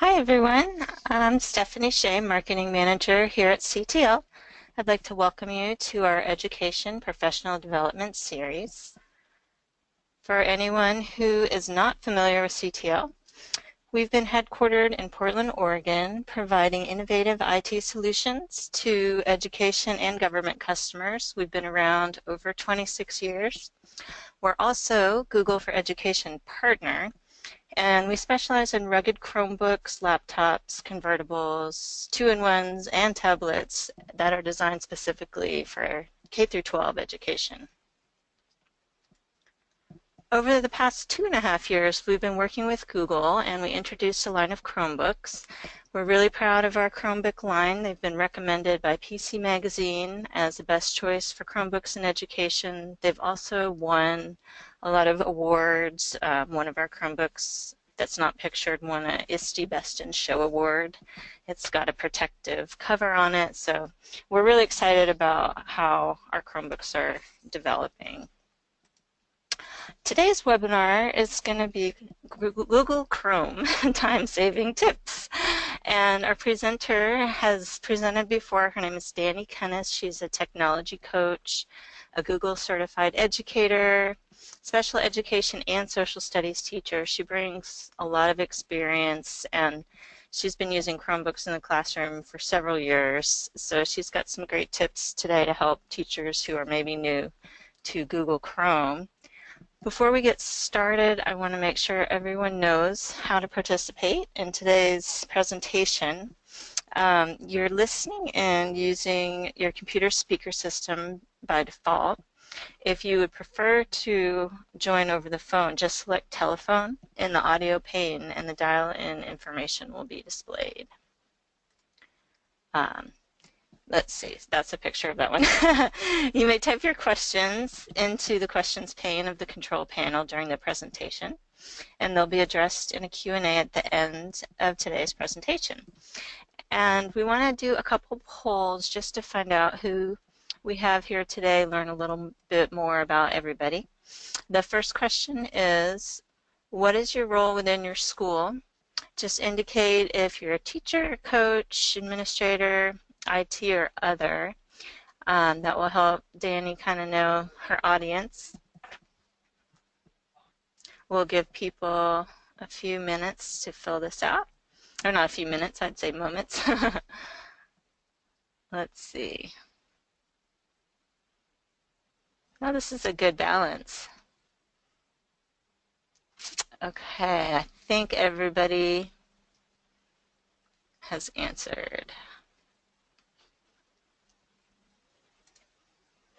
Hi everyone, I'm Stephanie Shea, Marketing Manager here at CTL. I'd like to welcome you to our Education Professional Development Series. For anyone who is not familiar with CTL, we've been headquartered in Portland, Oregon, providing innovative IT solutions to education and government customers. We've been around over 26 years. We're also Google for Education partner, and we specialize in rugged Chromebooks, laptops, convertibles, two-in-ones, and tablets that are designed specifically for K-12 education. Over the past 2.5 years, we've been working with Google, and we introduced a line of Chromebooks. We're really proud of our Chromebook line. They've been recommended by PC Magazine as the best choice for Chromebooks in education. They've also won a lot of awards. One of our Chromebooks that's not pictured won a ISTE Best in Show award. It's got a protective cover on it, so we're really excited about how our Chromebooks are developing. Today's webinar is going to be Google Chrome time-saving tips. And our presenter has presented before. Her name is Dani Kennis. She's a technology coach, a Google certified educator, special education and social studies teacher. She brings a lot of experience, and she's been using Chromebooks in the classroom for several years. So she's got some great tips today to help teachers who are maybe new to Google Chrome. Before we get started, I want to make sure everyone knows how to participate in today's presentation. You're listening and using your computer speaker system by default. If you would prefer to join over the phone, just select telephone in the audio pane and the dial-in information will be displayed. Let's see, that's a picture of that one. You may type your questions into the questions pane of the control panel during the presentation, and they'll be addressed in a Q&A at the end of today's presentation. And we want to do a couple polls just to find out who we have here today, learn a little bit more about everybody. The first question is, what is your role within your school? Just indicate if you're a teacher, coach, administrator, IT, or other. That will help Dani kind of know her audience. We'll give people a few minutes to fill this out. Or not a few minutes, I'd say moments. Let's see. Oh, this is a good balance. Okay, I think everybody has answered.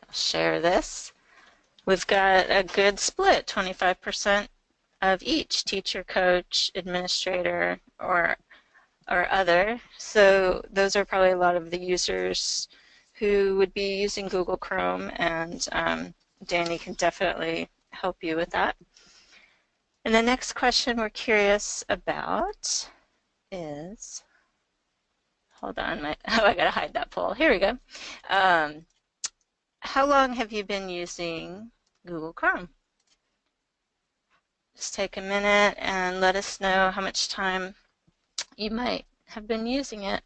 I'll share this. We've got a good split, 25% of each, teacher, coach, administrator, or other. So those are probably a lot of the users who would be using Google Chrome, and Dani can definitely help you with that. And the next question we're curious about is, hold on, I gotta hide that poll. Here we go. How long have you been using Google Chrome? Just take a minute and let us know how much time you might have been using it.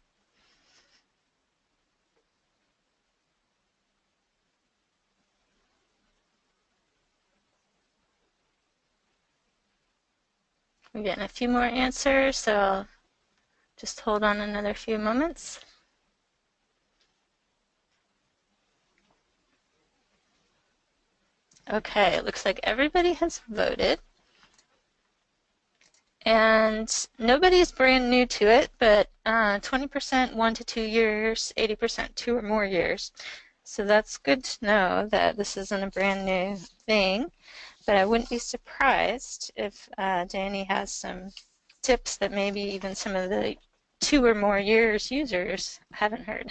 We're getting a few more answers, so I'll just hold on another few moments. Okay, it looks like everybody has voted. And nobody's brand new to it, but 20% 1 to 2 years, 80% 2 or more years. So that's good to know that this isn't a brand new thing. But I wouldn't be surprised if Dani has some tips that maybe even some of the 2 or more years users haven't heard.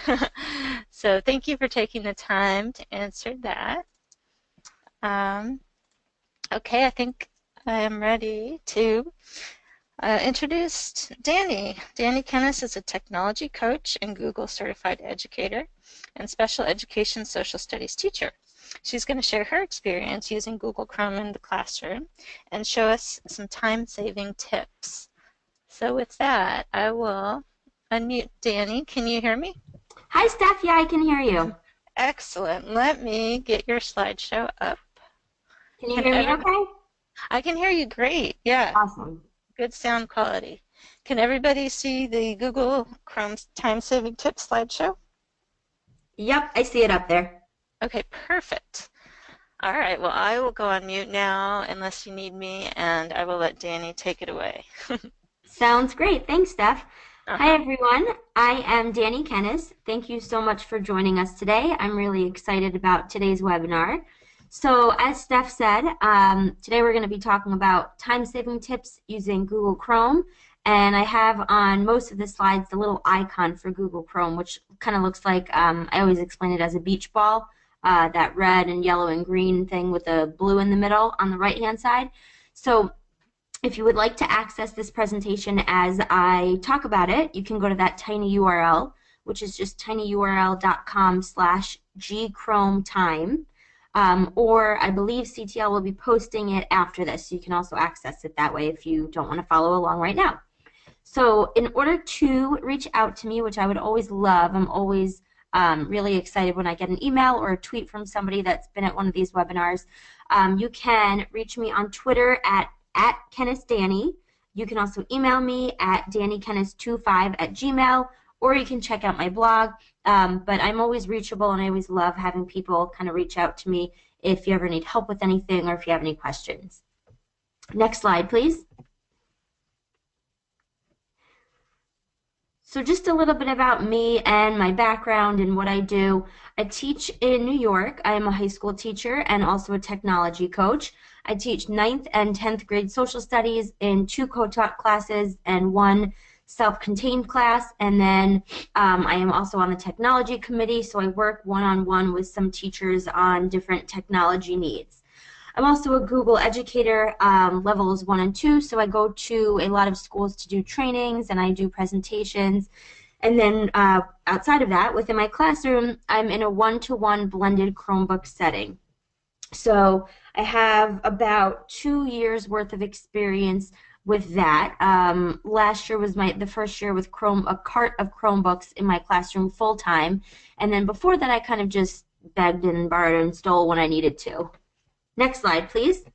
So thank you for taking the time to answer that. Okay, I think I am ready to introduce Dani. Dani Kennis is a technology coach and Google certified educator and special education social studies teacher. She's going to share her experience using Google Chrome in the classroom and show us some time-saving tips. So with that, I will unmute Dani. Can you hear me? Hi, Steph. Yeah, I can hear you. Excellent. Let me get your slideshow up. Can you Can hear me everybody? okay? I can hear you great. Yeah, Awesome. good sound quality. Can everybody see the Google Chrome time-saving tips slideshow? Yep, I see it up there. Okay, perfect. All right, well, I will go on mute now unless you need me, and I will let Dani take it away. Sounds great. Thanks, Steph. Hi, Uh-huh. everyone. I am Dani Kennis. Thank you so much for joining us today. I'm really excited about today's webinar. So, as Steph said, today we're going to be talking about time-saving tips using Google Chrome. And I have on most of the slides the little icon for Google Chrome, which kind of looks like, I always explain it as a beach ball, that red and yellow and green thing with the blue in the middle on the right-hand side. So, if you would like to access this presentation as I talk about it, you can go to that tiny URL, which is just tinyurl.com/gchrometime. Or I believe CTL will be posting it after this, so you can also access it that way if you don't want to follow along right now. So in order to reach out to me, which I would always love, I'm always really excited when I get an email or a tweet from somebody that's been at one of these webinars. You can reach me on Twitter at @KennisDani. You can also email me at danikennis25@gmail, or you can check out my blog. But I'm always reachable, and I always love having people kind of reach out to me if you ever need help with anything or if you have any questions. Next slide, please. So just a little bit about me and my background and what I do. I teach in New York. I am a high school teacher and also a technology coach. I teach 9th and 10th grade social studies in 2 co-taught classes and 1 self-contained class. And then I am also on the technology committee, so I work one-on-one with some teachers on different technology needs. I'm also a Google Educator levels 1 and 2, so I go to a lot of schools to do trainings and I do presentations. And then outside of that, within my classroom, I'm in a one-to-one blended Chromebook setting. So I have about 2 years worth of experience with that. Last year was the first year with a cart of Chromebooks in my classroom full time. And then before that, I kind of just begged and borrowed and stole when I needed to. Next slide, please.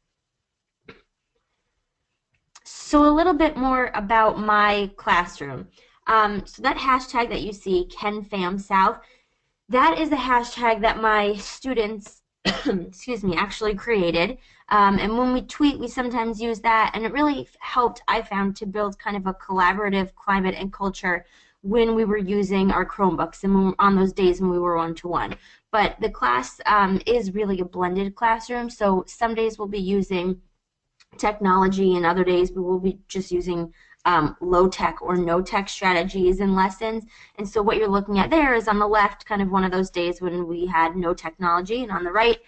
So a little bit more about my classroom. So that hashtag that you see, KenFamSouth, that is a hashtag that my students, excuse me, actually created. And when we tweet, we sometimes use that, and it really helped, I found, to build kind of a collaborative climate and culture when we were using our Chromebooks and on those days when we were one-to-one. But the class is really a blended classroom, so some days we'll be using technology and other days we will be just using low-tech or no-tech strategies and lessons. And so what you're looking at there is on the left kind of one of those days when we had no technology, and on the right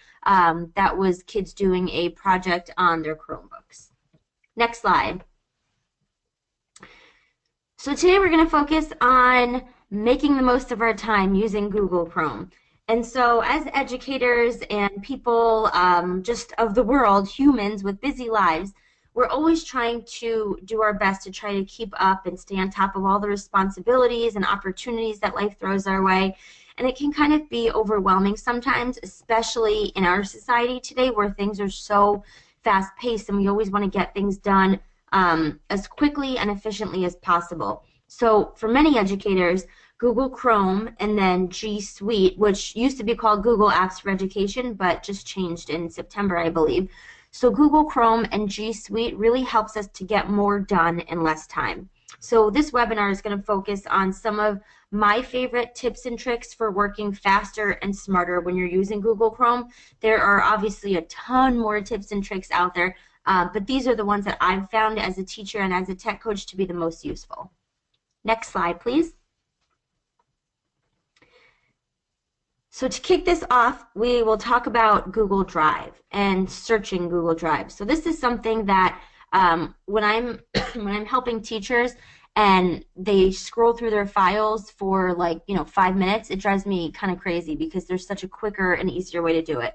that was kids doing a project on their Chromebooks. Next slide. So today we're going to focus on making the most of our time using Google Chrome. And so as educators and people just of the world, humans with busy lives, we're always trying to do our best to try to keep up and stay on top of all the responsibilities and opportunities that life throws our way. And it can kind of be overwhelming sometimes, especially in our society today where things are so fast-paced and we always want to get things done as quickly and efficiently as possible. So for many educators, Google Chrome and then G Suite, which used to be called Google Apps for Education, but just changed in September, I believe. So Google Chrome and G Suite really helps us to get more done in less time. So this webinar is going to focus on some of my favorite tips and tricks for working faster and smarter when you're using Google Chrome. There are obviously a ton more tips and tricks out there, but these are the ones that I've found as a teacher and as a tech coach to be the most useful. Next slide, please. So to kick this off, we will talk about Google Drive and searching Google Drive. So this is something that when I'm helping teachers and they scroll through their files for 5 minutes, it drives me kind of crazy because there's such a quicker and easier way to do it.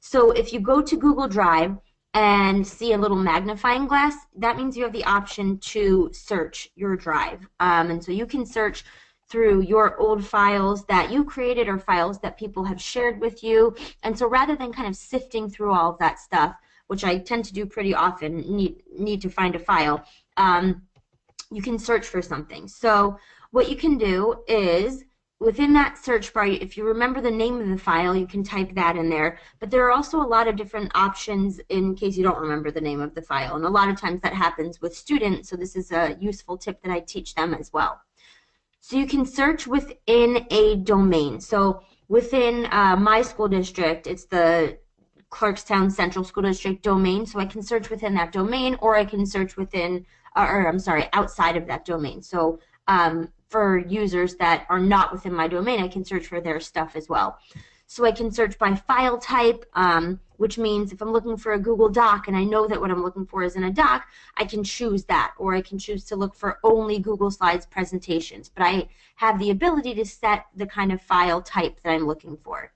So if you go to Google Drive, and see a little magnifying glass, that means you have the option to search your drive. And so you can search through your old files that you created or files that people have shared with you. And so rather than kind of sifting through all of that stuff, which I tend to do pretty often, need to find a file, you can search for something. So what you can do is within that search bar, if you remember the name of the file, you can type that in there. But there are also a lot of different options in case you don't remember the name of the file. And a lot of times that happens with students, so this is a useful tip that I teach them as well. So you can search within a domain. So within my school district, it's the Clarkstown Central School District domain. So I can search within that domain, or I can search within, or I'm sorry, outside of that domain. So for users that are not within my domain, I can search for their stuff as well. So I can search by file type, which means if I'm looking for a Google Doc and I know that what I'm looking for is in a doc, I can choose that, or I can choose to look for only Google Slides presentations. But I have the ability to set the kind of file type that I'm looking for.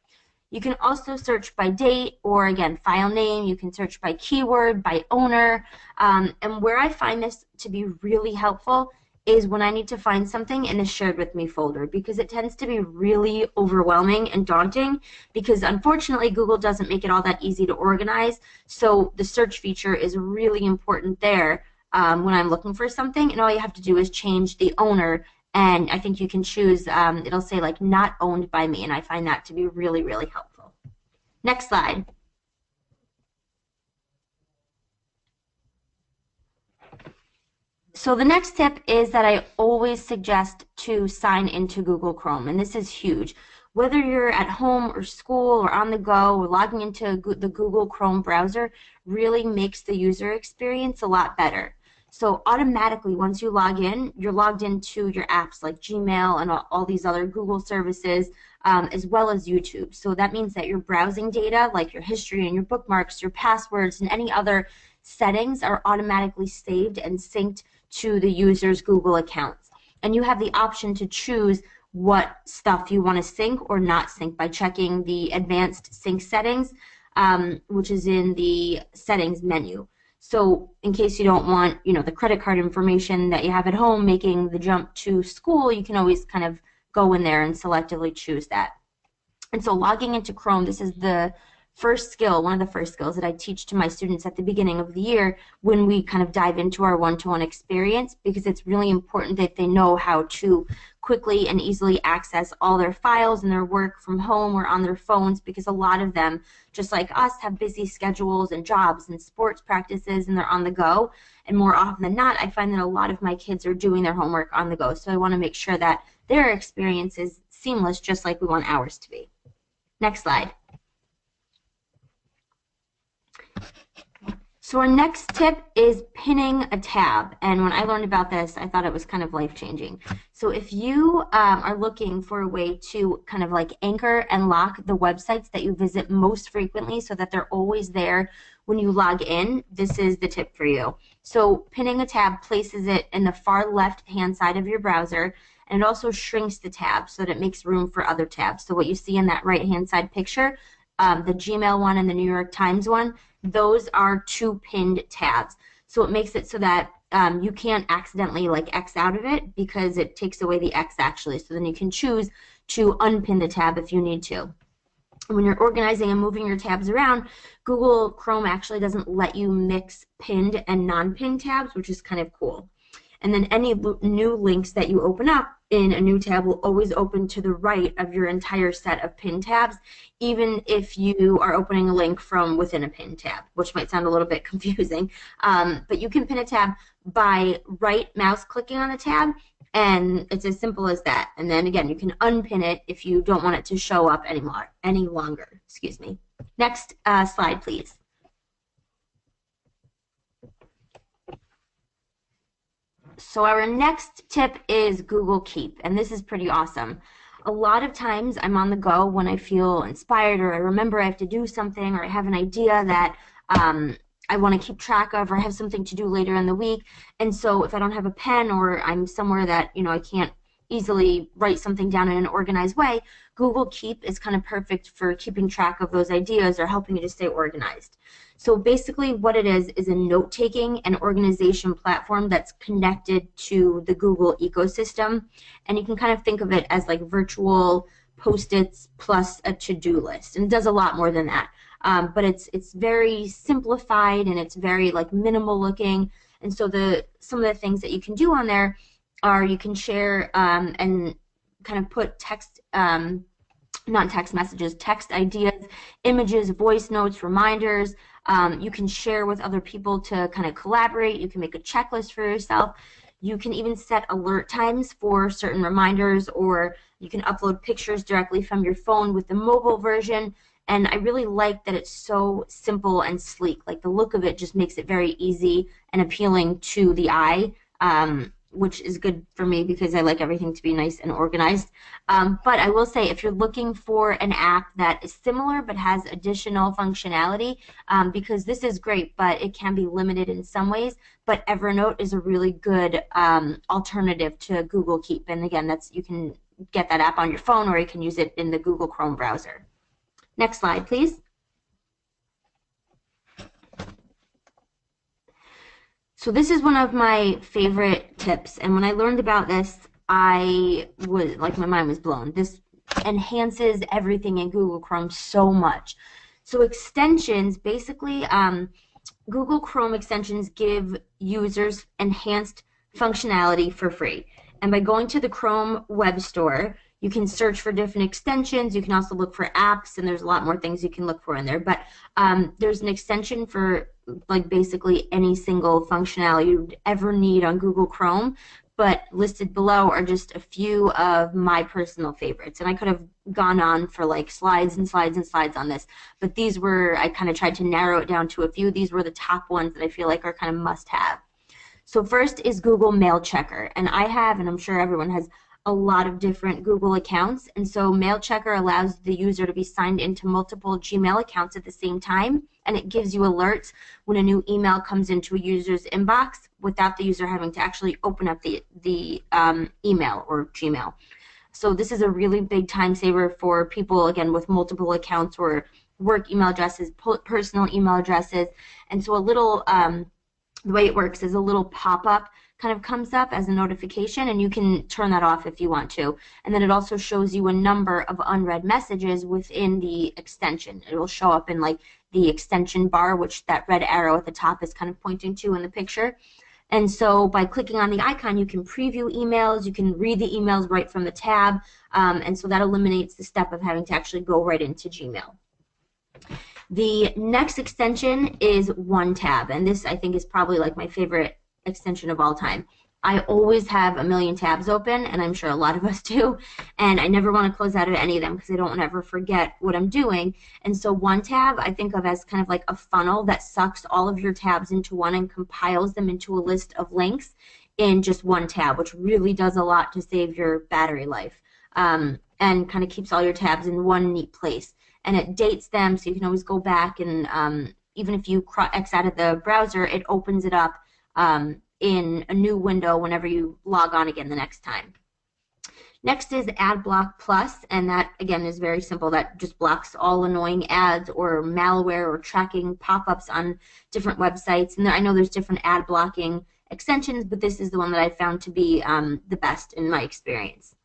You can also search by date, or again, file name. You can search by keyword, by owner. And where I find this to be really helpful is when I need to find something in a shared with me folder, because it tends to be really overwhelming and daunting, because unfortunately Google doesn't make it all that easy to organize. So the search feature is really important there when I'm looking for something, and all you have to do is change the owner, and I think you can choose, it'll say like not owned by me, and I find that to be really, really helpful. Next slide. So the next tip is that I always suggest to sign into Google Chrome, and this is huge. Whether you're at home or school or on the go or logging into the Google Chrome browser really makes the user experience a lot better. So automatically, once you log in, you're logged into your apps like Gmail and all these other Google services, as well as YouTube. So that means that your browsing data, like your history and your bookmarks, your passwords, and any other settings are automatically saved and synced to the user's Google accounts. And you have the option to choose what stuff you want to sync or not sync by checking the advanced sync settings, which is in the settings menu. So in case you don't want, the credit card information that you have at home making the jump to school, you can always kind of go in there and selectively choose that. And so logging into Chrome, this is the first skill, one of the first skills that I teach to my students at the beginning of the year when we kind of dive into our one-to-one experience, because it's really important that they know how to quickly and easily access all their files and their work from home or on their phones, because a lot of them, just like us, have busy schedules and jobs and sports practices, and they're on the go. And more often than not, I find that a lot of my kids are doing their homework on the go. So I want to make sure that their experience is seamless, just like we want ours to be. Next slide. So our next tip is pinning a tab, and when I learned about this, I thought it was kind of life-changing. So if you are looking for a way to kind of like anchor and lock the websites that you visit most frequently so that they're always there when you log in, this is the tip for you. So pinning a tab places it in the far left-hand side of your browser, and it also shrinks the tab so that it makes room for other tabs. So what you see in that right-hand side picture, the Gmail one and the New York Times one, those are two pinned tabs. So it makes it so that you can't accidentally like X out of it, because it takes away the X actually. So then you can choose to unpin the tab if you need to. When you're organizing and moving your tabs around, Google Chrome actually doesn't let you mix pinned and non-pinned tabs, which is kind of cool. And then any new links that you open up in a new tab will always open to the right of your entire set of pinned tabs, even if you are opening a link from within a pinned tab, which might sound a little bit confusing. But you can pin a tab by right mouse clicking on the tab, and it's as simple as that. And then again, you can unpin it if you don't want it to show up any longer. Excuse me. Next slide, please. So our next tip is Google Keep, and this is pretty awesome. A lot of times I'm on the go when I feel inspired, or I remember I have to do something, or I have an idea that I want to keep track of, or I have something to do later in the week. And so if I don't have a pen, or I'm somewhere that I can't easily write something down in an organized way, Google Keep is kind of perfect for keeping track of those ideas or helping you to stay organized. So basically what it is a note-taking and organization platform that's connected to the Google ecosystem. And you can kind of think of it as like virtual Post-its plus a to-do list. And it does a lot more than that. But it's very simplified and it's very like minimal looking. And so some of the things that you can do on there are you can share and kind of put text, not text messages, text ideas, images, voice notes, reminders. You can share with other people to kind of collaborate. You can make a checklist for yourself. You can even set alert times for certain reminders, or you can upload pictures directly from your phone with the mobile version. And I really like that it's so simple and sleek. Like the look of it just makes it very easy and appealing to the eye, which is good for me because I like everything to be nice and organized. But I will say, if you're looking for an app that is similar but has additional functionality, because this is great, but it can be limited in some ways, but Evernote is a really good alternative to Google Keep. And again, you can get that app on your phone, or you can use it in the Google Chrome browser. Next slide, please. So this is one of my favorite tips, and when I learned about this, I was like, my mind was blown. This enhances everything in Google Chrome so much. So extensions, basically, Google Chrome extensions give users enhanced functionality for free. And by going to the Chrome Web Store, you can search for different extensions. You can also look for apps, and there's a lot more things you can look for in there. But there's an extension for like basically any single functionality you'd ever need on Google Chrome, but listed below are just a few of my personal favorites. And I could have gone on for like slides and slides and slides on this, but these were, I kind of tried to narrow it down to a few. These were the top ones that I feel like are kind of must-have. So first is Google Mail Checker, and I have, and I'm sure everyone has, a lot of different Google accounts, and so Mail Checker allows the user to be signed into multiple Gmail accounts at the same time, and it gives you alerts when a new email comes into a user's inbox without the user having to actually open up the email or Gmail. So this is a really big time saver for people, again, with multiple accounts or work email addresses, personal email addresses, and so a little, the way it works is a little pop-up kind of comes up as a notification, and you can turn that off if you want to. And then it also shows you a number of unread messages within the extension. It will show up in like the extension bar, which that red arrow at the top is kind of pointing to in the picture. And so by clicking on the icon, you can preview emails, you can read the emails right from the tab, and so that eliminates the step of having to actually go right into Gmail. The next extension is OneTab, and this I think is probably like my favorite extension of all time. I always have a million tabs open, and I'm sure a lot of us do, and I never want to close out of any of them because I don't want to ever forget what I'm doing. And so OneTab I think of as kind of like a funnel that sucks all of your tabs into one and compiles them into a list of links in just one tab, which really does a lot to save your battery life, and kind of keeps all your tabs in one neat place. And it dates them, so you can always go back, and even if you X out of the browser, it opens it up in a new window whenever you log on again the next time. Next is AdBlock Plus, and that again is very simple. That just blocks all annoying ads or malware or tracking pop-ups on different websites. And I know there's different ad blocking extensions, but this is the one that I found to be the best in my experience.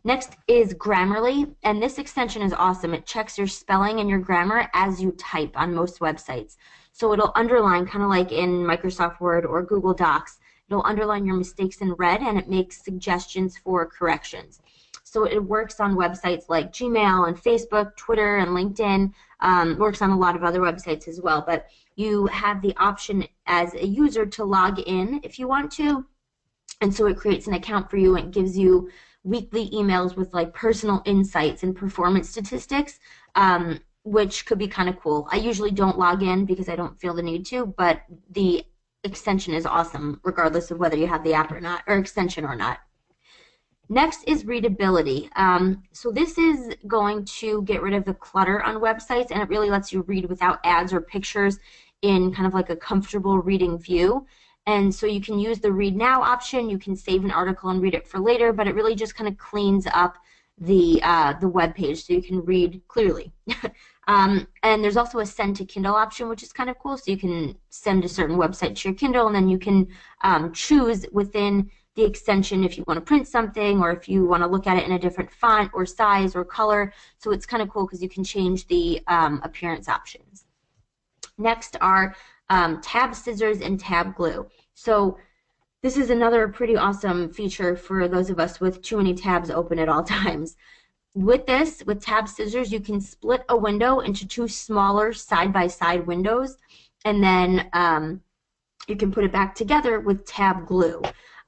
Next is Grammarly, and this extension is awesome. It checks your spelling and your grammar as you type on most websites. So it'll underline, kind of like in Microsoft Word or Google Docs, it'll underline your mistakes in red, and it makes suggestions for corrections. So it works on websites like Gmail and Facebook, Twitter, and LinkedIn. Works on a lot of other websites as well, but you have the option as a user to log in if you want to, and so it creates an account for you and gives you weekly emails with like personal insights and performance statistics, which could be kind of cool. I usually don't log in because I don't feel the need to, but the extension is awesome regardless of whether you have the app or not, or extension or not. Next is readability. So this is going to get rid of the clutter on websites, and it really lets you read without ads or pictures in kind of like a comfortable reading view. And so you can use the Read Now option. You can save an article and read it for later, but it really just kind of cleans up the web page so you can read clearly. And there's also a send to Kindle option, which is kind of cool. So you can send a certain website to your Kindle, and then you can choose within the extension if you want to print something or if you want to look at it in a different font or size or color. So it's kind of cool because you can change the appearance options. Next are tab scissors and tab glue. So this is another pretty awesome feature for those of us with too many tabs open at all times. With this, with tab scissors, you can split a window into two smaller side-by-side windows, and then you can put it back together with tab glue.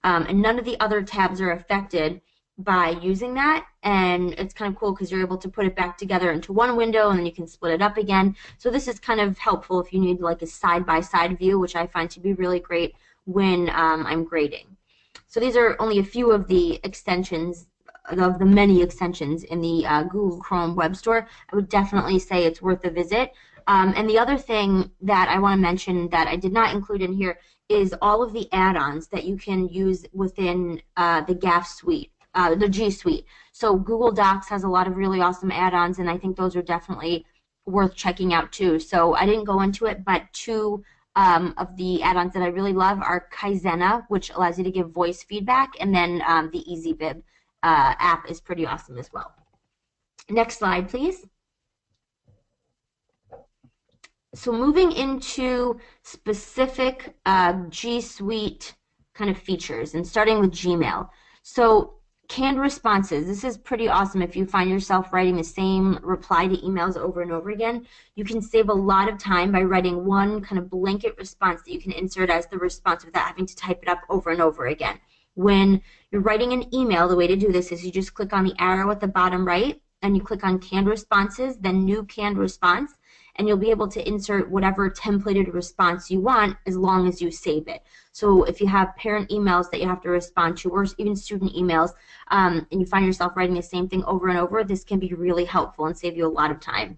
And none of the other tabs are affected by using that, and it's kind of cool because you're able to put it back together into one window, and then you can split it up again. So this is kind of helpful if you need like a side-by-side view, which I find to be really great when I'm grading. So these are only a few of the extensions, of the many extensions in the Google Chrome web store. I would definitely say it's worth a visit. And the other thing that I want to mention that I did not include in here is all of the add-ons that you can use within the GAF suite, the G Suite. So Google Docs has a lot of really awesome add-ons, and I think those are definitely worth checking out too. So I didn't go into it, but two of the add-ons that I really love are Kaizena, which allows you to give voice feedback, and then the EasyBib app is pretty awesome as well. Next slide, please. So moving into specific G Suite kind of features, and starting with Gmail. So canned responses. This is pretty awesome if you find yourself writing the same reply to emails over and over again. You can save a lot of time by writing one kind of blanket response that you can insert as the response without having to type it up over and over again. When you're writing an email, the way to do this is you just click on the arrow at the bottom right, and you click on canned responses, then new canned response, and you'll be able to insert whatever templated response you want as long as you save it. So if you have parent emails that you have to respond to, or even student emails, and you find yourself writing the same thing over and over, this can be really helpful and save you a lot of time.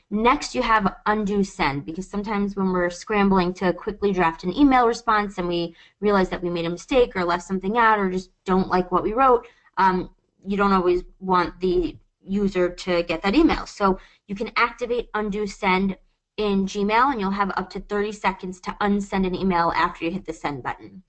Next, you have undo send, because sometimes when we're scrambling to quickly draft an email response and we realize that we made a mistake or left something out or just don't like what we wrote, you don't always want the user to get that email. So you can activate undo send in Gmail, and you'll have up to 30 seconds to unsend an email after you hit the send button.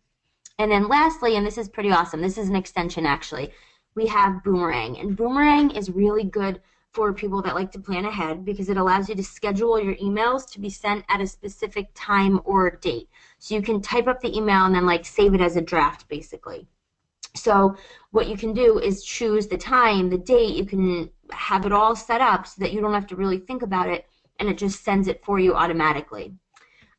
And then lastly, and this is pretty awesome, this is an extension actually, we have Boomerang. And Boomerang is really good for people that like to plan ahead because it allows you to schedule your emails to be sent at a specific time or date. So you can type up the email and then like save it as a draft basically. So what you can do is choose the time, the date, you can have it all set up so that you don't have to really think about it, and it just sends it for you automatically.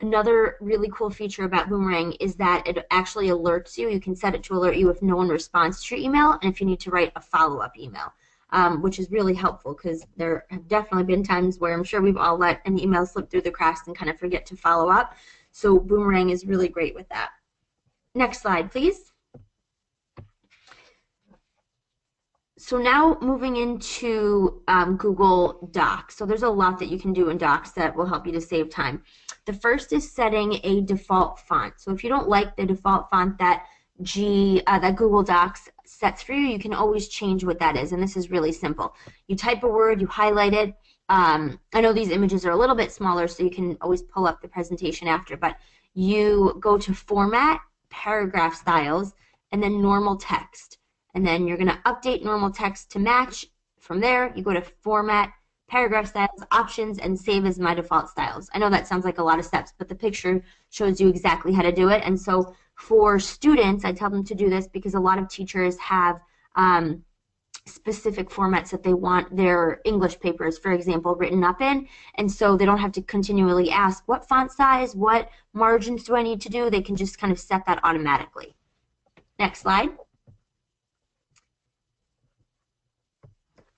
Another really cool feature about Boomerang is that it actually alerts you. You can set it to alert you if no one responds to your email and if you need to write a follow-up email, which is really helpful because there have definitely been times where I'm sure we've all let an email slip through the cracks and kind of forget to follow up. So Boomerang is really great with that. Next slide, please. So now moving into Google Docs. So there's a lot that you can do in Docs that will help you to save time. The first is setting a default font. So if you don't like the default font that Google Docs sets for you, you can always change what that is, and this is really simple. You type a word, you highlight it. I know these images are a little bit smaller, so you can always pull up the presentation after, but you go to Format, Paragraph Styles, and then Normal Text. And then you're going to update normal text to match. From there, you go to Format, Paragraph Styles, Options, and Save as My Default Styles. I know that sounds like a lot of steps, but the picture shows you exactly how to do it. And so for students, I tell them to do this because a lot of teachers have specific formats that they want their English papers, for example, written up in. And so they don't have to continually ask, what font size, what margins do I need to do? They can just kind of set that automatically. Next slide.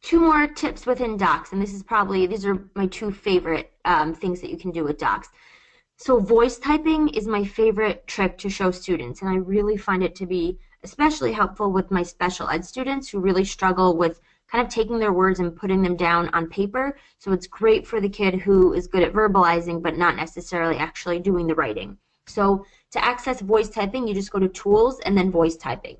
Two more tips within Docs, and these are my two favorite things that you can do with Docs. So voice typing is my favorite trick to show students, and I really find it to be especially helpful with my special ed students who really struggle with kind of taking their words and putting them down on paper. So it's great for the kid who is good at verbalizing but not necessarily actually doing the writing. So to access voice typing, you just go to Tools and then Voice Typing.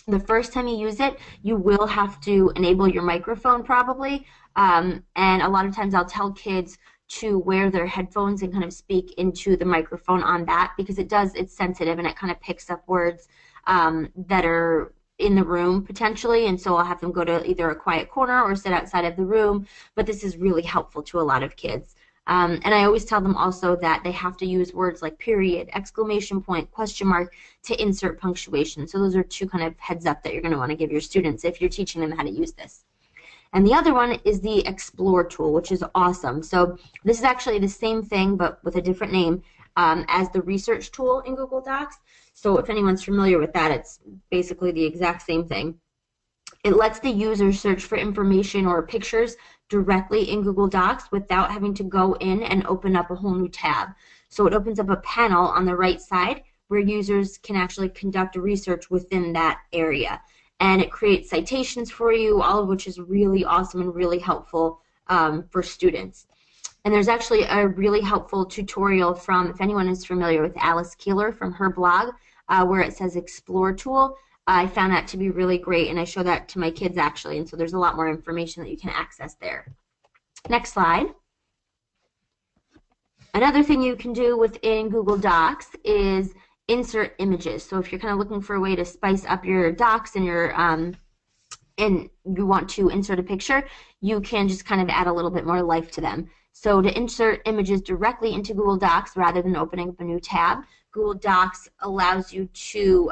The first time you use it, you will have to enable your microphone probably. And a lot of times I'll tell kids to wear their headphones and kind of speak into the microphone on that, because it's sensitive and it kind of picks up words that are in the room potentially. And so I'll have them go to either a quiet corner or sit outside of the room. But this is really helpful to a lot of kids. And I always tell them also that they have to use words like period, exclamation point, question mark to insert punctuation. So those are two kind of heads up that you're going to want to give your students if you're teaching them how to use this. And the other one is the Explore tool, which is awesome. So this is actually the same thing but with a different name as the research tool in Google Docs. So if anyone's familiar with that, it's basically the exact same thing. It lets the user search for information or pictures directly in Google Docs without having to go in and open up a whole new tab. So it opens up a panel on the right side where users can actually conduct research within that area. And it creates citations for you, all of which is really awesome and really helpful for students. And there's actually a really helpful tutorial from, if anyone is familiar with Alice Keeler from her blog, where it says Explore tool. I found that to be really great, and I show that to my kids actually, and so there's a lot more information that you can access there. Next slide. Another thing you can do within Google Docs is insert images. So if you're kind of looking for a way to spice up your docs and your and you want to insert a picture, you can just kind of add a little bit more life to them. So to insert images directly into Google Docs rather than opening up a new tab, Google Docs allows you to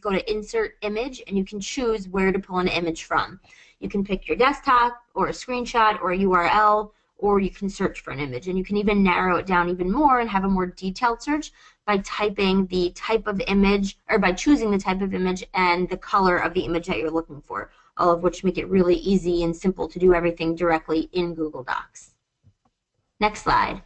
go to Insert Image, and you can choose where to pull an image from. You can pick your desktop or a screenshot or a URL, or you can search for an image. And you can even narrow it down even more and have a more detailed search by typing the type of image, or by choosing the type of image and the color of the image that you're looking for, all of which make it really easy and simple to do everything directly in Google Docs. Next slide.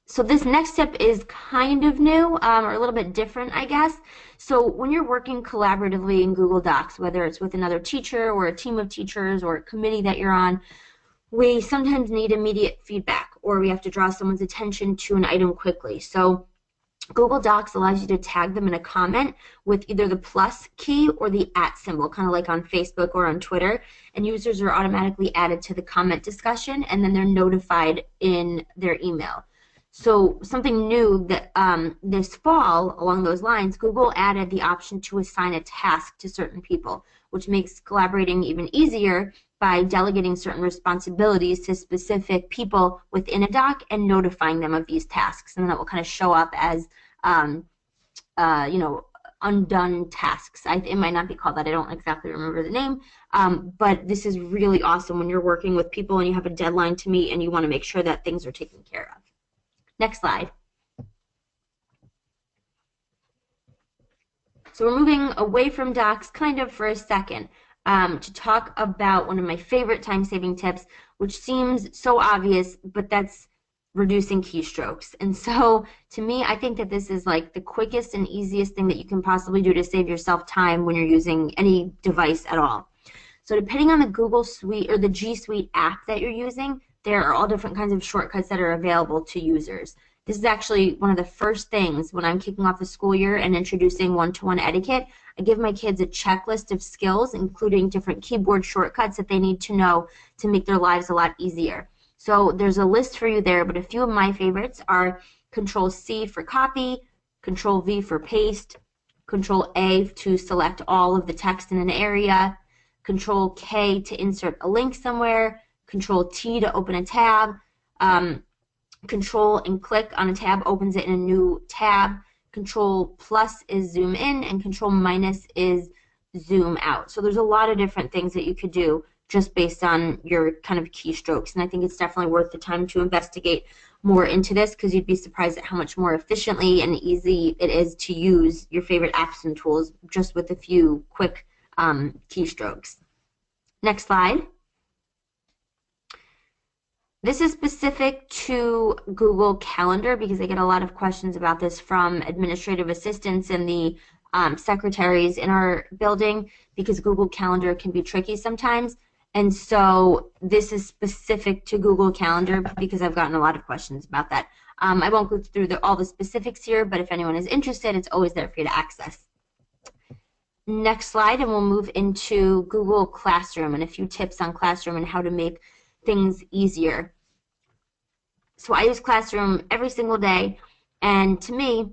So this next tip is kind of new, or a little bit different, I guess. So when you're working collaboratively in Google Docs, whether it's with another teacher or a team of teachers or a committee that you're on, we sometimes need immediate feedback, or we have to draw someone's attention to an item quickly. So Google Docs allows you to tag them in a comment with either the plus key or the @ symbol, kind of like on Facebook or on Twitter, and users are automatically added to the comment discussion, and then they're notified in their email. So something new that this fall along those lines, Google added the option to assign a task to certain people, which makes collaborating even easier by delegating certain responsibilities to specific people within a doc and notifying them of these tasks. And then it will kind of show up as, you know, undone tasks. It might not be called that. I don't exactly remember the name. But this is really awesome when you're working with people and you have a deadline to meet and you want to make sure that things are taken care of. Next slide. So we're moving away from docs kind of for a second to talk about one of my favorite time-saving tips, which seems so obvious, but that's reducing keystrokes. And so to me, I think that this is like the quickest and easiest thing that you can possibly do to save yourself time when you're using any device at all. So depending on the Google Suite or the G Suite app that you're using, there are all different kinds of shortcuts that are available to users. This is actually one of the first things when I'm kicking off the school year and introducing one-to-one etiquette. I give my kids a checklist of skills, including different keyboard shortcuts that they need to know to make their lives a lot easier. So there's a list for you there, but a few of my favorites are Ctrl+C for copy, Ctrl+V for paste, Ctrl+A to select all of the text in an area, Ctrl+K to insert a link somewhere, Ctrl+T to open a tab, Control and click on a tab opens it in a new tab, Control+ is zoom in, and Control- is zoom out. So there's a lot of different things that you could do just based on your kind of keystrokes, and I think it's definitely worth the time to investigate more into this, because you'd be surprised at how much more efficiently and easy it is to use your favorite apps and tools just with a few quick keystrokes. Next slide. This is specific to Google Calendar because I get a lot of questions about this from administrative assistants and the secretaries in our building, because Google Calendar can be tricky sometimes. And so this is specific to Google Calendar because I've gotten a lot of questions about that. I won't go through all the specifics here, but if anyone is interested, it's always there for you to access. Next slide, and we'll move into Google Classroom and a few tips on Classroom and how to make things easier. So I use Classroom every single day, and to me,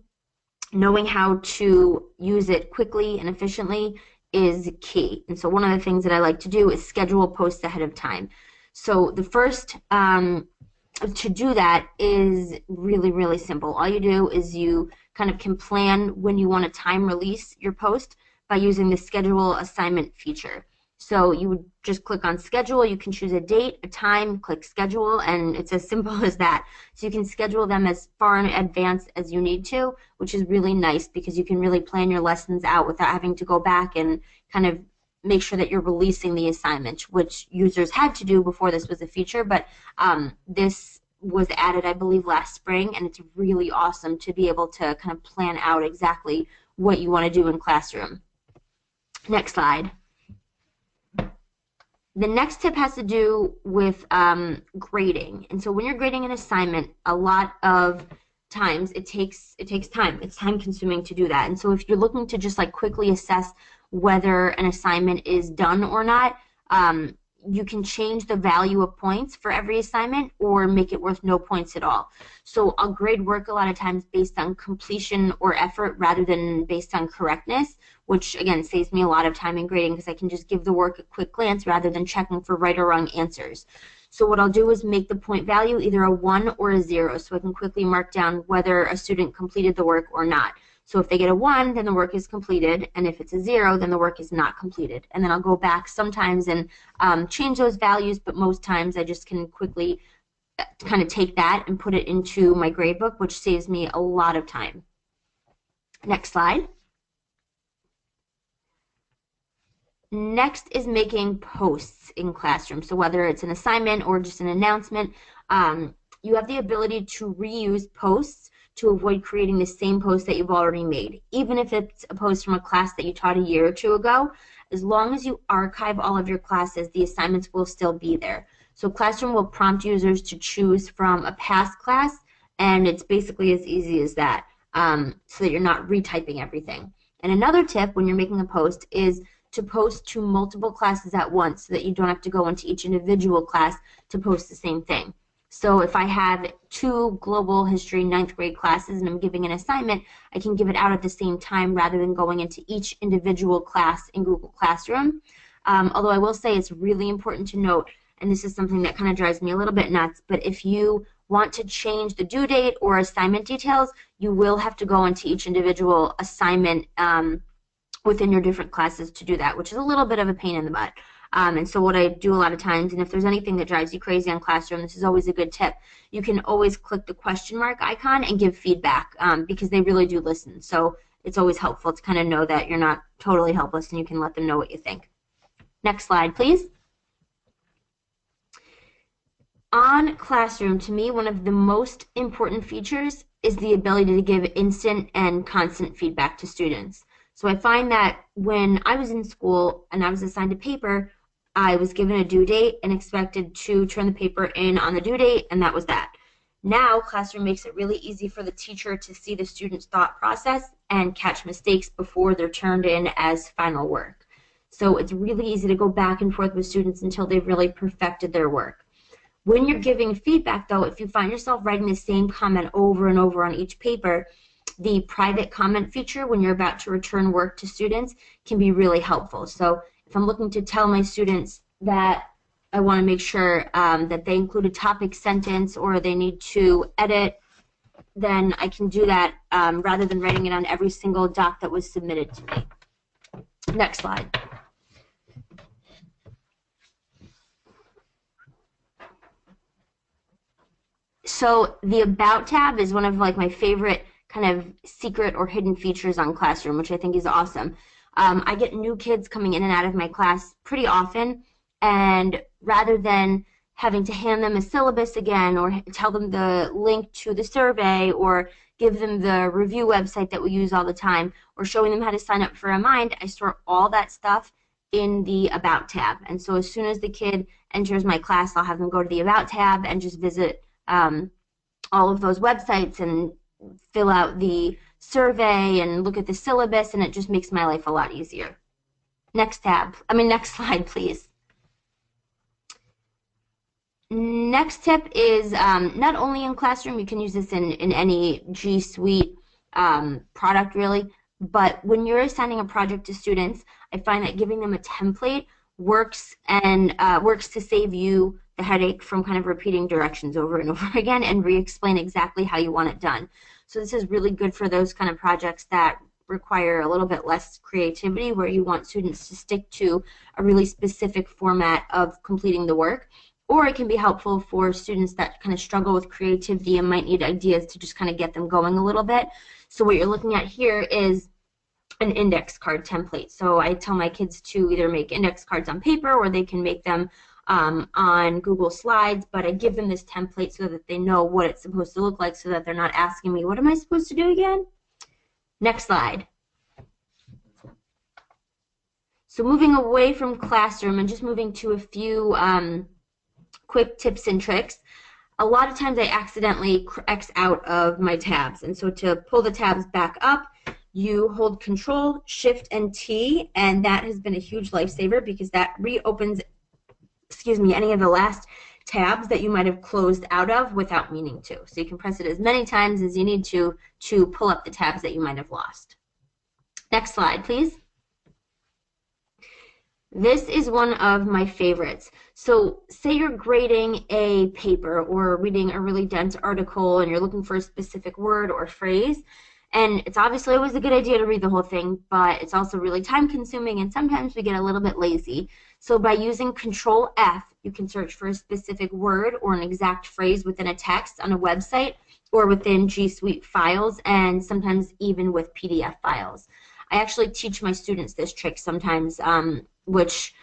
knowing how to use it quickly and efficiently is key. And so one of the things that I like to do is schedule posts ahead of time. So the first to do that is really, really simple. All you do is you kind of can plan when you want to time release your post by using the schedule assignment feature. So you would just click on schedule, you can choose a date, a time, click schedule, and it's as simple as that. So you can schedule them as far in advance as you need to, which is really nice because you can really plan your lessons out without having to go back and kind of make sure that you're releasing the assignment, which users had to do before this was a feature, but this was added, I believe, last spring, and it's really awesome to be able to kind of plan out exactly what you want to do in Classroom. Next slide. The next tip has to do with grading. And so when you're grading an assignment, a lot of times it takes time. It's time consuming to do that. And so if you're looking to just like quickly assess whether an assignment is done or not, you can change the value of points for every assignment or make it worth no points at all. So I'll grade work a lot of times based on completion or effort rather than based on correctness, which again saves me a lot of time in grading because I can just give the work a quick glance rather than checking for right or wrong answers. So what I'll do is make the point value either a 1 or a 0 so I can quickly mark down whether a student completed the work or not. So if they get a 1, then the work is completed, and if it's a 0, then the work is not completed. And then I'll go back sometimes and change those values, but most times I just can quickly kind of take that and put it into my gradebook, which saves me a lot of time. Next slide. Next is making posts in Classroom. So whether it's an assignment or just an announcement, you have the ability to reuse posts to avoid creating the same post that you've already made. Even if it's a post from a class that you taught a year or two ago, as long as you archive all of your classes, the assignments will still be there. So Classroom will prompt users to choose from a past class, and it's basically as easy as that, so that you're not retyping everything. And another tip when you're making a post is to post to multiple classes at once so that you don't have to go into each individual class to post the same thing. So if I have 2 global history 9th grade classes and I'm giving an assignment, I can give it out at the same time rather than going into each individual class in Google Classroom. Although I will say it's really important to note, and this is something that kind of drives me a little bit nuts, but if you want to change the due date or assignment details, you will have to go into each individual assignment within your different classes to do that, which is a little bit of a pain in the butt. And so what I do a lot of times, and if there's anything that drives you crazy on Classroom, this is always a good tip. You can always click the question mark icon and give feedback because they really do listen. So it's always helpful to kind of know that you're not totally helpless and you can let them know what you think. Next slide, please. On Classroom, to me, one of the most important features is the ability to give instant and constant feedback to students. So I find that when I was in school and I was assigned a paper, I was given a due date and expected to turn the paper in on the due date, and that was that. Now, Classroom makes it really easy for the teacher to see the student's thought process and catch mistakes before they're turned in as final work. So it's really easy to go back and forth with students until they've really perfected their work. When you're giving feedback, though, if you find yourself writing the same comment over and over on each paper, the private comment feature when you're about to return work to students can be really helpful. So if I'm looking to tell my students that I want to make sure that they include a topic sentence or they need to edit, then I can do that rather than writing it on every single doc that was submitted to me. Next slide. So the About tab is one of like my favorite kind of secret or hidden features on Classroom, which I think is awesome. I get new kids coming in and out of my class pretty often, and rather than having to hand them a syllabus again or tell them the link to the survey or give them the review website that we use all the time or showing them how to sign up for a Mind, I store all that stuff in the About tab. And so as soon as the kid enters my class, I'll have them go to the About tab and just visit all of those websites and fill out the survey and look at the syllabus, and it just makes my life a lot easier. Next slide, please. Next tip is not only in Classroom, you can use this in any G Suite product really, but when you're assigning a project to students, I find that giving them a template works to save you the headache from kind of repeating directions over and over again and re-explain exactly how you want it done. So this is really good for those kind of projects that require a little bit less creativity, where you want students to stick to a really specific format of completing the work. Or it can be helpful for students that kind of struggle with creativity and might need ideas to just kind of get them going a little bit. So what you're looking at here is an index card template. So I tell my kids to either make index cards on paper, or they can make them on Google Slides, but I give them this template so that they know what it's supposed to look like, so that they're not asking me, what am I supposed to do again? Next slide. So moving away from Classroom and just moving to a few quick tips and tricks. A lot of times I accidentally X out of my tabs, and so to pull the tabs back up, you hold Control, Shift, and T, and that has been a huge lifesaver because that reopens, any of the last tabs that you might have closed out of without meaning to. So you can press it as many times as you need to pull up the tabs that you might have lost. Next slide, please. This is one of my favorites. So say you're grading a paper or reading a really dense article and you're looking for a specific word or phrase, and it's obviously always a good idea to read the whole thing, but it's also really time consuming and sometimes we get a little bit lazy. So by using Ctrl+F, you can search for a specific word or an exact phrase within a text on a website or within G Suite files, and sometimes even with PDF files. I actually teach my students this trick sometimes, which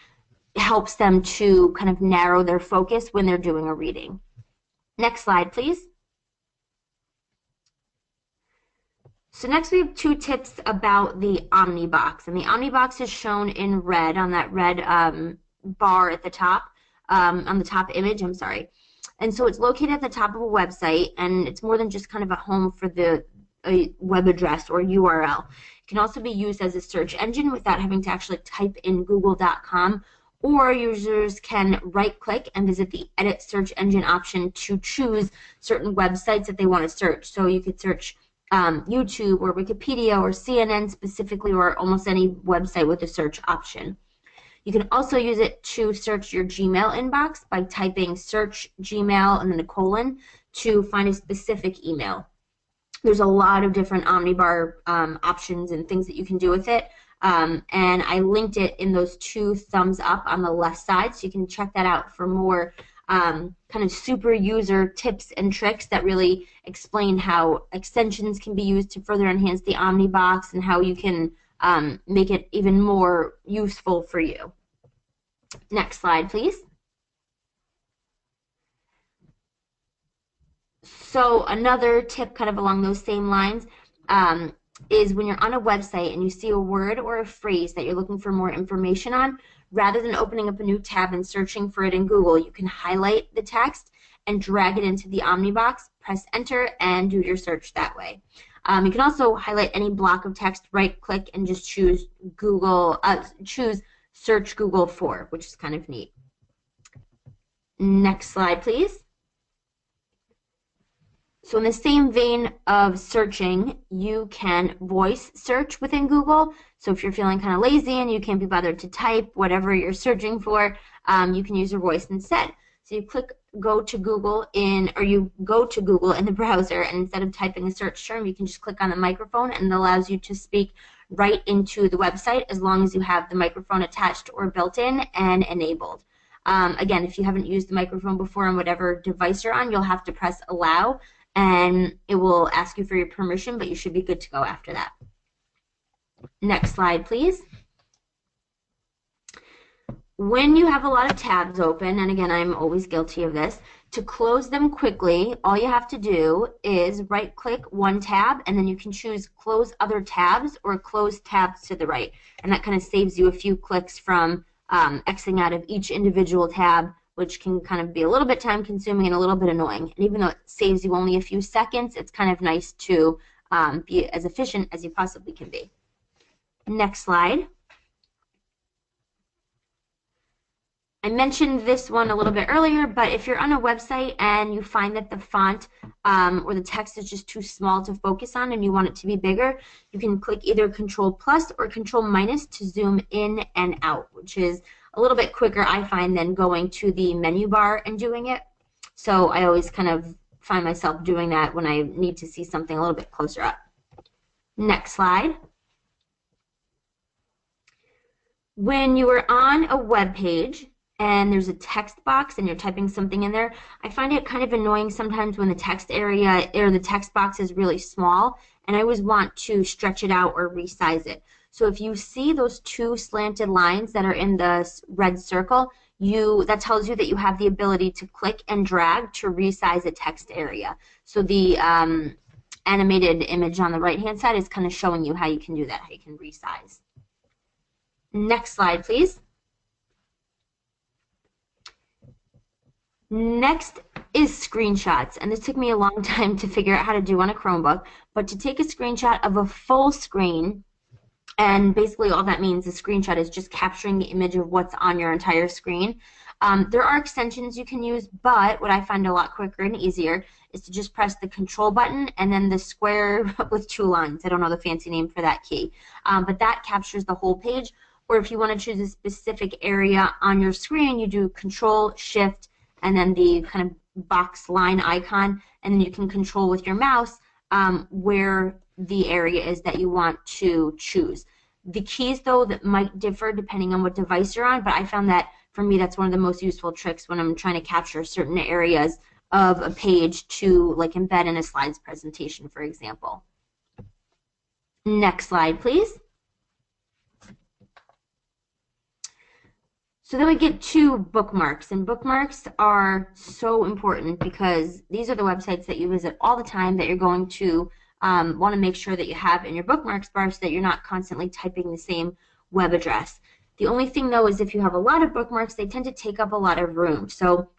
helps them to kind of narrow their focus when they're doing a reading. Next slide, please. So next we have two tips about the Omnibox, and the Omnibox is shown in red on that red bar at the top, on the top image, I'm sorry. And so it's located at the top of a website, and it's more than just kind of a home for the web address or URL. It can also be used as a search engine without having to actually type in google.com, or users can right-click and visit the Edit Search Engine option to choose certain websites that they want to search. So you could search YouTube or Wikipedia or CNN specifically, or almost any website with a search option. You can also use it to search your Gmail inbox by typing search Gmail and then a colon to find a specific email. There's a lot of different Omnibar options and things that you can do with it, and I linked it in those two thumbs up on the left side, so you can check that out for more kind of super user tips and tricks that really explain how extensions can be used to further enhance the Omnibox and how you can make it even more useful for you. Next slide, please. So another tip kind of along those same lines is when you're on a website and you see a word or a phrase that you're looking for more information on, rather than opening up a new tab and searching for it in Google, you can highlight the text and drag it into the Omnibox, press enter, and do your search that way. You can also highlight any block of text, right-click, and just choose choose Search Google for, which is kind of neat. Next slide, please. So in the same vein of searching, you can voice search within Google. So if you're feeling kind of lazy and you can't be bothered to type whatever you're searching for, you can use your voice instead. So you go to Google in the browser, and instead of typing a search term, you can just click on the microphone, and it allows you to speak right into the website as long as you have the microphone attached or built in and enabled. Again, if you haven't used the microphone before on whatever device you're on, you'll have to press allow, and it will ask you for your permission, but you should be good to go after that. Next slide, please. When you have a lot of tabs open, and again, I'm always guilty of this, to close them quickly, all you have to do is right-click one tab, and then you can choose Close Other Tabs or Close Tabs to the right. And that kind of saves you a few clicks from Xing out of each individual tab which can kind of be a little bit time consuming and a little bit annoying. And even though it saves you only a few seconds, it's kind of nice to be as efficient as you possibly can be. Next slide. I mentioned this one a little bit earlier, but if you're on a website and you find that the font or the text is just too small to focus on and you want it to be bigger, you can click either Ctrl+ or Ctrl- to zoom in and out, which is a little bit quicker, I find, than going to the menu bar and doing it. So I always kind of find myself doing that when I need to see something a little bit closer up. Next slide. When you are on a web page and there's a text box and you're typing something in there, I find it kind of annoying sometimes when the text area or the text box is really small, and I always want to stretch it out or resize it. So if you see those two slanted lines that are in the red circle, that tells you that you have the ability to click and drag to resize a text area. So the animated image on the right-hand side is kind of showing you how you can do that, how you can resize. Next slide, please. Next is screenshots, and this took me a long time to figure out how to do on a Chromebook, but to take a screenshot of a full screen, and basically all that means a screenshot is just capturing the image of what's on your entire screen. There are extensions you can use, but what I find a lot quicker and easier is to just press the Control button and then the square with two lines. I don't know the fancy name for that key, but that captures the whole page. Or if you want to choose a specific area on your screen, you do Control-Shift and then the kind of box line icon, and then you can control with your mouse where the area is that you want to choose. The keys, though, that might differ depending on what device you're on, but I found that for me that's one of the most useful tricks when I'm trying to capture certain areas of a page to like embed in a slides presentation, for example. Next slide, please. So then we get to bookmarks, and bookmarks are so important because these are the websites that you visit all the time that you're going to want to make sure that you have in your bookmarks bar so that you're not constantly typing the same web address. The only thing, though, is if you have a lot of bookmarks, they tend to take up a lot of room. So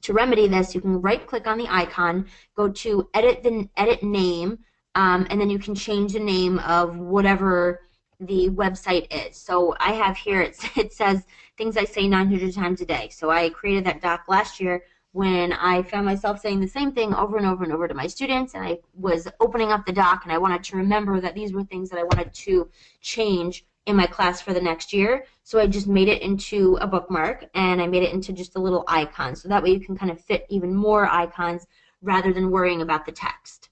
to remedy this, you can right-click on the icon, go to Edit Name, and then you can change the name of whatever the website is. So I have here, it says things I say 900 times a day. So I created that doc last year when I found myself saying the same thing over and over and over to my students, and I was opening up the doc and I wanted to remember that these were things that I wanted to change in my class for the next year. So I just made it into a bookmark and I made it into just a little icon. So that way you can kind of fit even more icons rather than worrying about the text.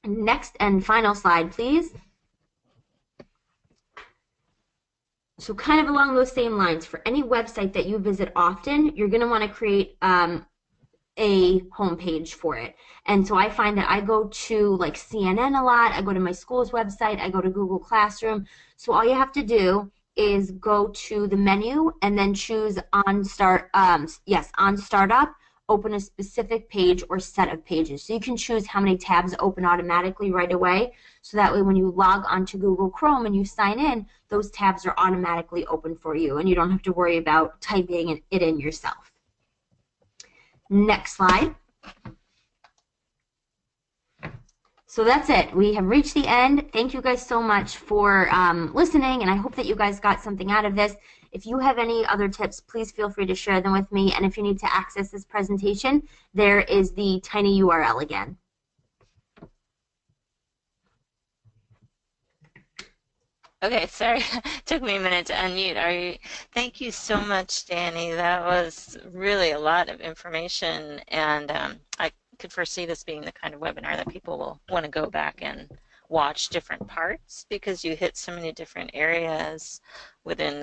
Next and final slide, please. So kind of along those same lines, for any website that you visit often, you're going to want to create a homepage for it. And so I find that I go to like CNN a lot, I go to my school's website, I go to Google Classroom. So all you have to do is go to the menu and then choose on startup, open a specific page or set of pages. So you can choose how many tabs open automatically right away. So that way when you log onto Google Chrome and you sign in, those tabs are automatically open for you and you don't have to worry about typing it in yourself. Next slide. So that's it. We have reached the end. Thank you guys so much for listening, and I hope that you guys got something out of this. If you have any other tips, please feel free to share them with me. And if you need to access this presentation, there is the tiny URL again. Okay, sorry, took me a minute to unmute. Thank you so much, Dani. That was really a lot of information, and I could foresee this being the kind of webinar that people will want to go back and watch different parts because you hit so many different areas within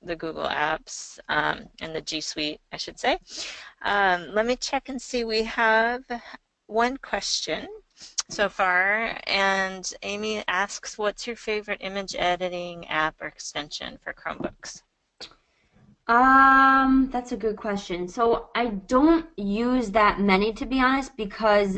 the Google apps and the G Suite, I should say. Let me check and see. We have one question so far, and Amy asks, what's your favorite image editing app or extension for Chromebooks? That's a good question. So I don't use that many, to be honest, because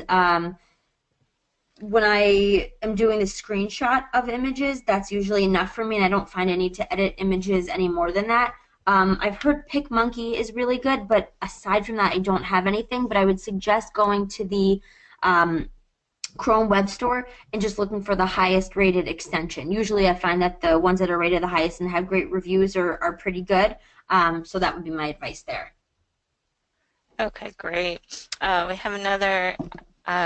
when I am doing the screenshot of images, that's usually enough for me, and I don't find I need to edit images any more than that. I've heard PicMonkey is really good, but aside from that, I don't have anything. But I would suggest going to the um, Chrome Web Store and just looking for the highest rated extension. Usually, I find that the ones that are rated the highest and have great reviews are pretty good. So that would be my advice there. Okay, great. We have another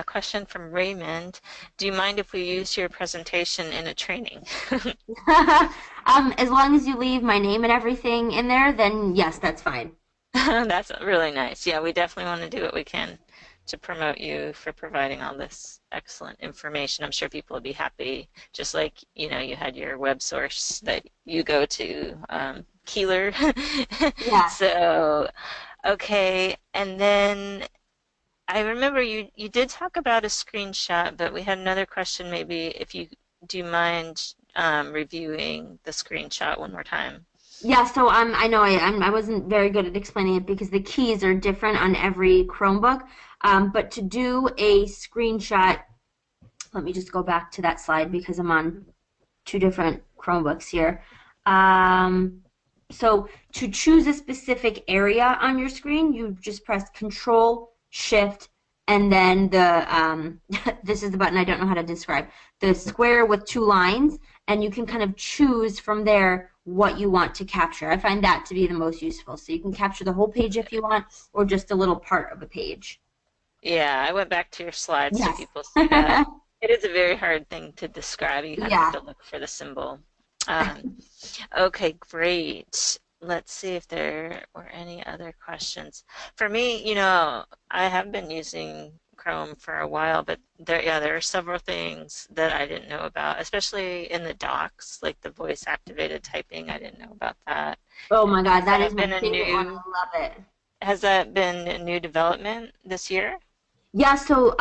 question from Raymond. Do you mind if we use your presentation in a training? As long as you leave my name and everything in there, then yes, that's fine. That's really nice. Yeah, we definitely want to do what we can to promote you for providing all this excellent information. I'm sure people will be happy, just like, you had your web source that you go to, Keeler. Yeah. So, okay, and then I remember you did talk about a screenshot, but we had another question. Maybe if you do you mind reviewing the screenshot one more time? Yeah, so I know I wasn't very good at explaining it because the keys are different on every Chromebook. But to do a screenshot, let me just go back to that slide because I'm on two different Chromebooks here. Um, so to choose a specific area on your screen, you just press Control Shift and then this is the button I don't know how to describe, the square with two lines, and you can kind of choose from there what you want to capture. I find that to be the most useful. So you can capture the whole page if you want, or just a little part of a page. Yeah, I went back to your slides so Yes. people see that. It is a very hard thing to describe. You kind of have Yeah. to look for the symbol. Um, okay, great. Let's see if there were any other questions. For me, I have been using Chrome for a while, but there are several things that I didn't know about, especially in the docs, like the voice activated typing. I didn't know about that. Oh my God, Has that is that my been a favorite one. new, I love it. has that been a new development this year? Yeah, so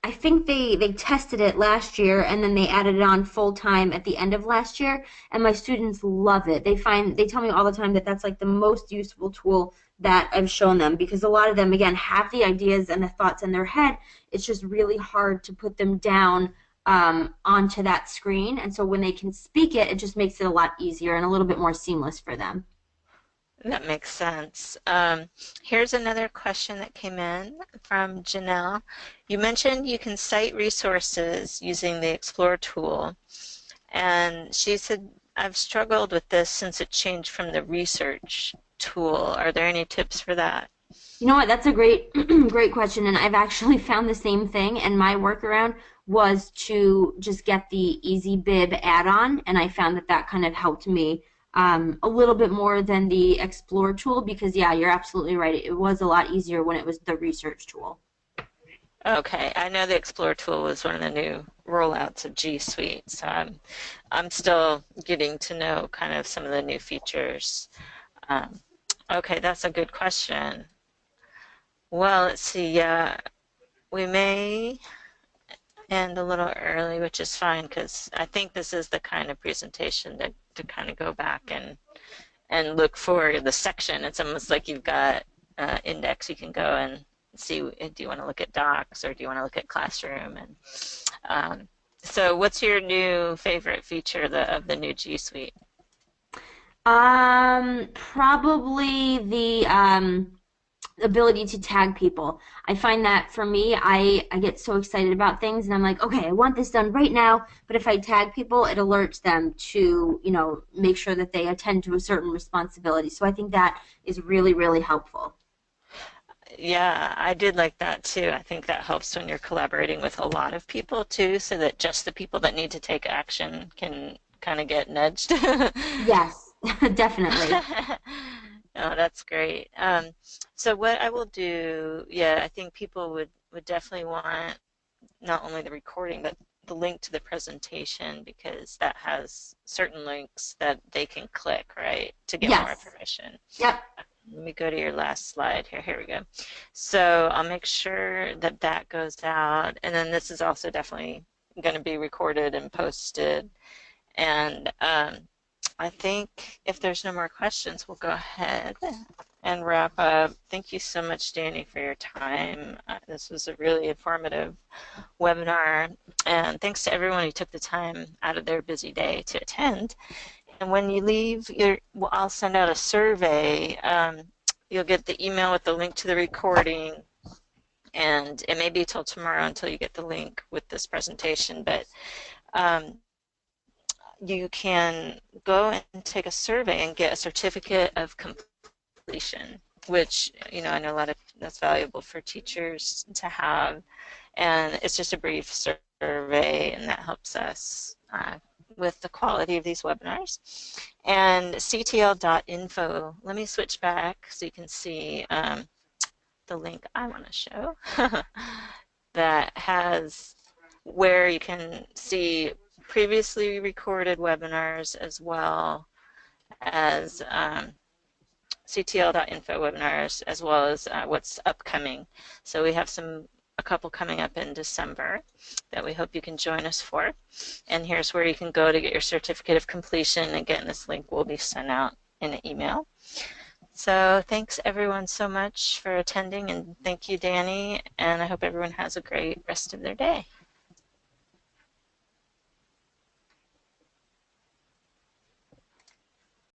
I think they tested it last year and then they added it on full time at the end of last year, and my students love it. They tell me all the time that that's like the most useful tool that I've shown them because a lot of them again have the ideas and the thoughts in their head. It's just really hard to put them down onto that screen, and so when they can speak it, it just makes it a lot easier and a little bit more seamless for them. That makes sense. Here's another question that came in from Janelle. You mentioned you can cite resources using the Explore tool, and she said, I've struggled with this since it changed from the research tool. Are there any tips for that? You know what? That's a great, great question. And I've actually found the same thing. And my workaround was to just get the Easy Bib add-on. And I found that that kind of helped me a little bit more than the Explore tool because, yeah, you're absolutely right. It was a lot easier when it was the research tool. Okay, I know the Explore tool was one of the new rollouts of G Suite, so I'm still getting to know kind of some of the new features. Um, okay, that's a good question. Well, let's see. Yeah, we may end a little early, which is fine because I think this is the kind of presentation to kind of go back and look for the section. It's almost like you've got index. You can go and see, do you want to look at docs or do you want to look at classroom? And so what's your new favorite feature of the new G Suite? Probably the ability to tag people. I find that for me, I get so excited about things and I'm like, okay, I want this done right now. But if I tag people, it alerts them to, make sure that they attend to a certain responsibility. So I think that is really, really helpful. Yeah, I did like that too. I think that helps when you're collaborating with a lot of people too, so that just the people that need to take action can kind of get nudged. Yes, definitely. Oh, that's great. So what I will do, yeah, I think people would definitely want not only the recording, but the link to the presentation because that has certain links that they can click, right, to get more Yes. information. Yep. Let me go to your last slide here. Here we go. So I'll make sure that that goes out. And then this is also definitely going to be recorded and posted. And I think if there's no more questions, we'll go ahead and wrap up. Thank you so much, Danny, for your time. This was a really informative webinar. And thanks to everyone who took the time out of their busy day to attend. when you leave, well, I'll send out a survey. You'll get the email with the link to the recording, and it may be till tomorrow until you get the link with this presentation, but um, you can go and take a survey and get a certificate of completion, which, I know a lot of that's valuable for teachers to have. And it's just a brief survey, and that helps us with the quality of these webinars. And ctl.info, let me switch back so you can see the link I want to show that has where you can see previously recorded webinars as well as ctl.info webinars, as well as what's upcoming. So we have a couple coming up in December that we hope you can join us for. And here's where you can go to get your certificate of completion. Again, this link will be sent out in an email. So thanks everyone so much for attending, and thank you, Dani, and I hope everyone has a great rest of their day.